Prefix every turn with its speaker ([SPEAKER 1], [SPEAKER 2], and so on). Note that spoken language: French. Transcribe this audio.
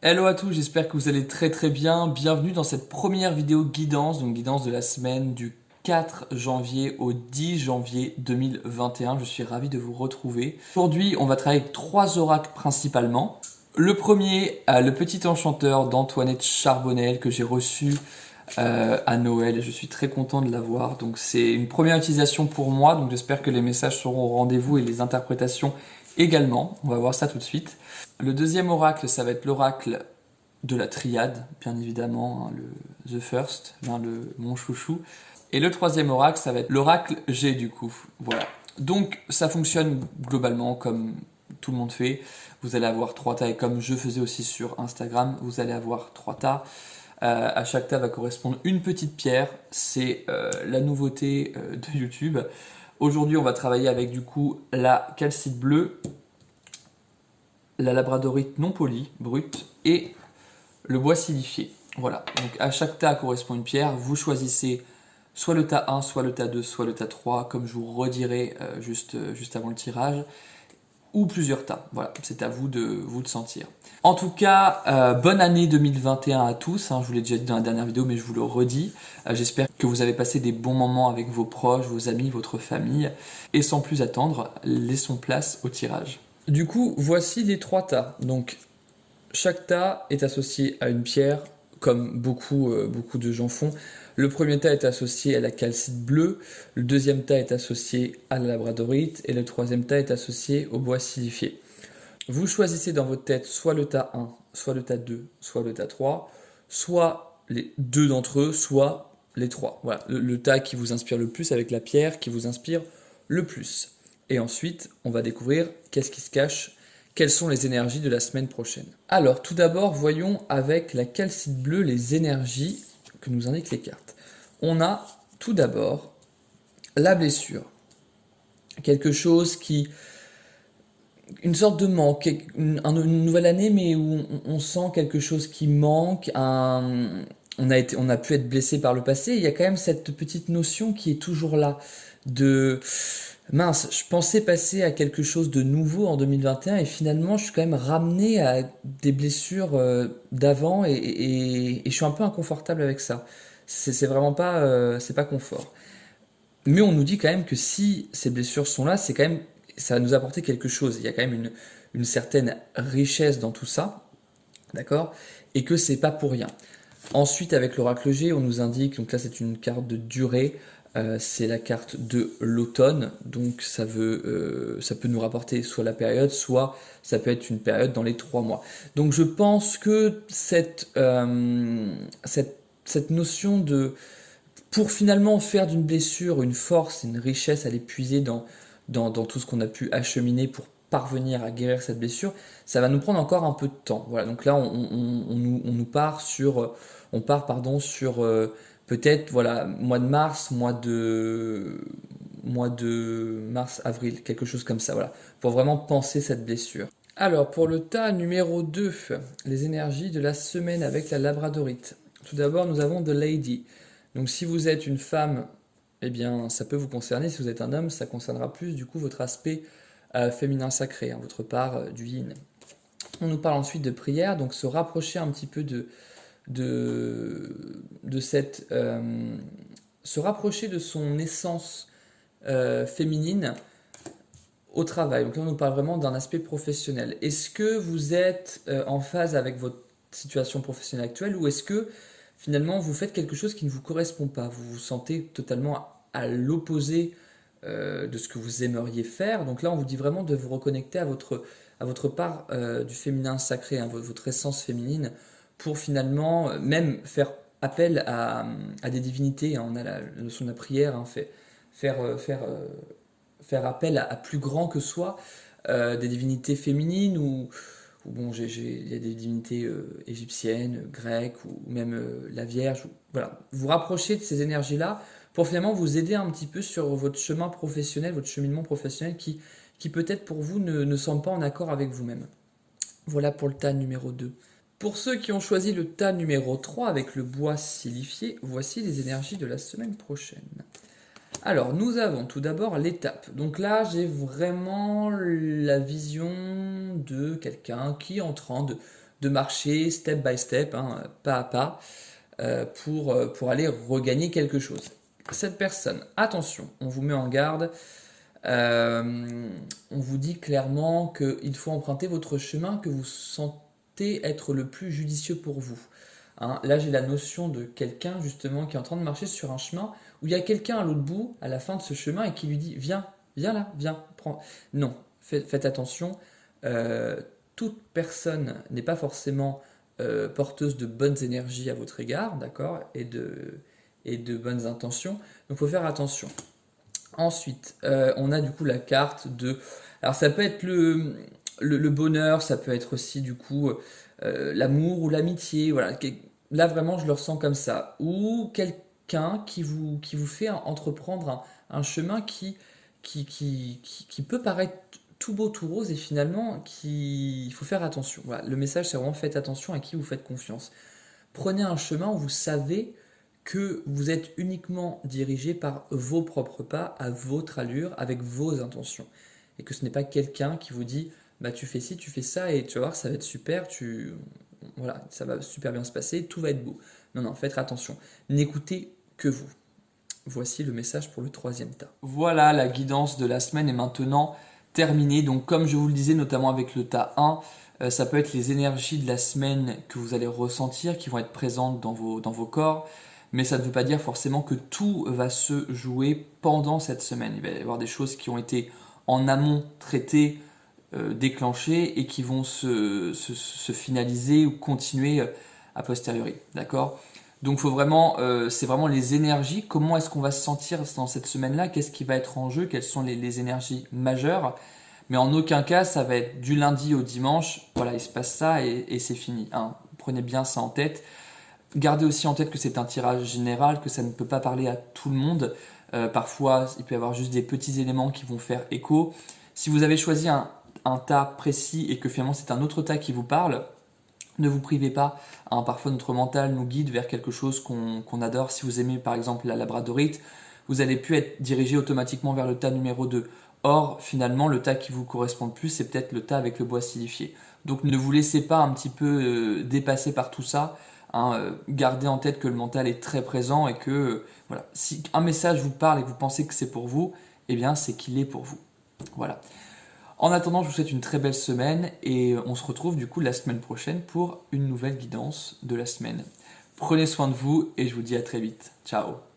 [SPEAKER 1] Hello à tous, j'espère que vous allez très bien. Bienvenue dans cette première vidéo guidance, donc guidance de la semaine du 4 janvier au 10 janvier 2021. Je suis ravi de vous retrouver. Aujourd'hui, on va travailler avec trois oracles principalement. Le premier, le petit enchanteur d'Antoinette Charbonnel que j'ai reçu à Noël et je suis très content de l'avoir. Donc c'est une première utilisation pour moi, donc j'espère que les messages seront au rendez-vous et les interprétations également. On va voir ça tout de suite. Le deuxième oracle, ça va être l'oracle de la triade, bien évidemment, hein, le The First, hein, mon chouchou. Et le troisième oracle, ça va être l'oracle G du coup. Voilà. Donc ça fonctionne globalement comme tout le monde fait. Vous allez avoir trois tas, et comme je faisais aussi sur Instagram, vous allez avoir trois tas. À chaque tas va correspondre une petite pierre. C'est la nouveauté de YouTube. Aujourd'hui, on va travailler avec du coup la calcite bleue, la labradorite non polie, brute, et le bois silifié. Voilà, donc à chaque tas correspond une pierre. Vous choisissez soit le tas 1, soit le tas 2, soit le tas 3, comme je vous redirai juste avant le tirage, ou plusieurs tas. Voilà, c'est à vous de sentir. En tout cas, bonne année 2021 à tous. Hein, je vous l'ai déjà dit dans la dernière vidéo, mais je vous le redis. J'espère que vous avez passé des bons moments avec vos proches, vos amis, votre famille. Et sans plus attendre, laissons place au tirage. Du coup, voici les trois tas. Donc, chaque tas est associé à une pierre, comme beaucoup de gens font. Le premier tas est associé à la calcite bleue, le deuxième tas est associé à la labradorite, et le troisième tas est associé au bois silifié. Vous choisissez dans votre tête soit le tas 1, soit le tas 2, soit le tas 3, soit les deux d'entre eux, soit les trois. Voilà, le tas qui vous inspire le plus avec la pierre qui vous inspire le plus. Et ensuite, on va découvrir qu'est-ce qui se cache, quelles sont les énergies de la semaine prochaine. Alors, tout d'abord, voyons avec la calcite bleue les énergies que nous indiquent les cartes. On a tout d'abord la blessure. Quelque chose qui... Une sorte de manque, une nouvelle année, mais où on sent quelque chose qui manque, on a pu être blessé par le passé, il y a quand même cette petite notion qui est toujours là, de... Mince, je pensais passer à quelque chose de nouveau en 2021 et finalement je suis quand même ramené à des blessures d'avant et je suis un peu inconfortable avec ça. C'est vraiment pas, c'est pas confort. Mais on nous dit quand même que si ces blessures sont là, c'est quand même, ça va nous apporter quelque chose. Il y a quand même une certaine richesse dans tout ça, d'accord? Et que c'est pas pour rien. Ensuite, avec l'oracle G, on nous indique, donc là c'est une carte de durée, c'est la carte de l'automne, donc ça peut nous rapporter soit la période, soit ça peut être une période dans les 3 mois. Donc je pense que cette notion de... Pour finalement faire d'une blessure une force, une richesse à l'épuiser dans tout ce qu'on a pu acheminer pour parvenir à guérir cette blessure, ça va nous prendre encore un peu de temps. Voilà, donc là on part sur, sur peut-être voilà mois de mars, mois de mars, avril, quelque chose comme ça, voilà, pour vraiment penser cette blessure. Alors pour le tas numéro 2, les énergies de la semaine avec la labradorite. Tout d'abord nous avons The Lady. Donc si vous êtes une femme, eh bien ça peut vous concerner. Si vous êtes un homme, ça concernera plus du coup votre aspect féminin sacré, hein, votre part du yin. On nous parle ensuite de prière, donc se rapprocher un petit peu de cette... se rapprocher de son essence féminine au travail. Donc là on nous parle vraiment d'un aspect professionnel. Est-ce que vous êtes en phase avec votre situation professionnelle actuelle ou est-ce que finalement vous faites quelque chose qui ne vous correspond pas? Vous vous sentez totalement à l'opposé de ce que vous aimeriez faire. Donc là, on vous dit vraiment de vous reconnecter à votre part du féminin sacré, hein, votre essence féminine, pour finalement même faire appel à des divinités. Hein. On a la notion de la prière, hein, faire appel à plus grand que soi, des divinités féminines ou bon, il y a des divinités égyptiennes, grecques ou même la Vierge. Voilà, vous rapprochez de ces énergies-là pour finalement vous aider un petit peu sur votre chemin professionnel, votre cheminement professionnel qui peut-être pour vous ne semble pas en accord avec vous-même. Voilà pour le tas numéro 2. Pour ceux qui ont choisi le tas numéro 3 avec le bois silifié, voici les énergies de la semaine prochaine. Alors, nous avons tout d'abord l'étape. Donc là, j'ai vraiment la vision de quelqu'un qui est en train de de marcher step by step, hein, pas à pas, pour aller regagner quelque chose. Cette personne, attention, on vous met en garde, on vous dit clairement qu'il faut emprunter votre chemin que vous sentez être le plus judicieux pour vous. Hein, là, j'ai la notion de quelqu'un justement qui est en train de marcher sur un chemin où il y a quelqu'un à l'autre bout, à la fin de ce chemin, et qui lui dit viens, viens là, viens, prends. Non, faites attention. Euh, Toute personne n'est pas forcément porteuse de bonnes énergies à votre égard, d'accord, et de bonnes intentions. Donc, il faut faire attention. Ensuite, on a du coup la carte de. Alors, ça peut être le bonheur, ça peut être aussi du coup l'amour ou l'amitié. Voilà. Là, vraiment, je le ressens comme ça. Ou quelqu'un qui vous fait entreprendre un chemin qui peut paraître tout beau, tout rose, et finalement, il faut faire attention. Voilà. Le message, c'est vraiment faites attention à qui vous faites confiance. Prenez un chemin où vous savez que vous êtes uniquement dirigé par vos propres pas, à votre allure, avec vos intentions. Et que ce n'est pas quelqu'un qui vous dit bah, tu fais ci, tu fais ça, et tu vas voir, ça va être super, voilà, ça va super bien se passer, tout va être beau. Non, non, faites attention. N'écoutez que vous. Voici le message pour le troisième tas. Voilà, la guidance de la semaine est maintenant terminée. Donc, comme je vous le disais, notamment avec le tas 1, ça peut être les énergies de la semaine que vous allez ressentir, qui vont être présentes dans vos corps. Mais ça ne veut pas dire forcément que tout va se jouer pendant cette semaine. Il va y avoir des choses qui ont été en amont traitées, déclenchées, et qui vont se finaliser ou continuer a posteriori. D'accord ? Donc c'est vraiment les énergies. Comment est-ce qu'on va se sentir dans cette semaine-là? Qu'est-ce qui va être en jeu? Quelles sont les énergies majeures? Mais en aucun cas, ça va être du lundi au dimanche. Voilà, il se passe ça et c'est fini. Hein. Prenez bien ça en tête. Gardez aussi en tête que c'est un tirage général, que ça ne peut pas parler à tout le monde. Parfois, il peut y avoir juste des petits éléments qui vont faire écho. Si vous avez choisi un tas précis et que finalement c'est un autre tas qui vous parle, ne vous privez pas. Hein, parfois, notre mental nous guide vers quelque chose qu'on adore. Si vous aimez par exemple la labradorite, vous allez plus être dirigé automatiquement vers le tas numéro 2. Or, finalement, le tas qui vous correspond le plus, c'est peut-être le tas avec le bois silifié. Donc, ne vous laissez pas un petit peu dépasser par tout ça. Hein, gardez en tête que le mental est très présent et que voilà, si un message vous parle et que vous pensez que c'est pour vous, eh bien, c'est qu'il est pour vous. Voilà. En attendant, je vous souhaite une très belle semaine et on se retrouve du coup la semaine prochaine pour une nouvelle guidance de la semaine. Prenez soin de vous et je vous dis à très vite. Ciao.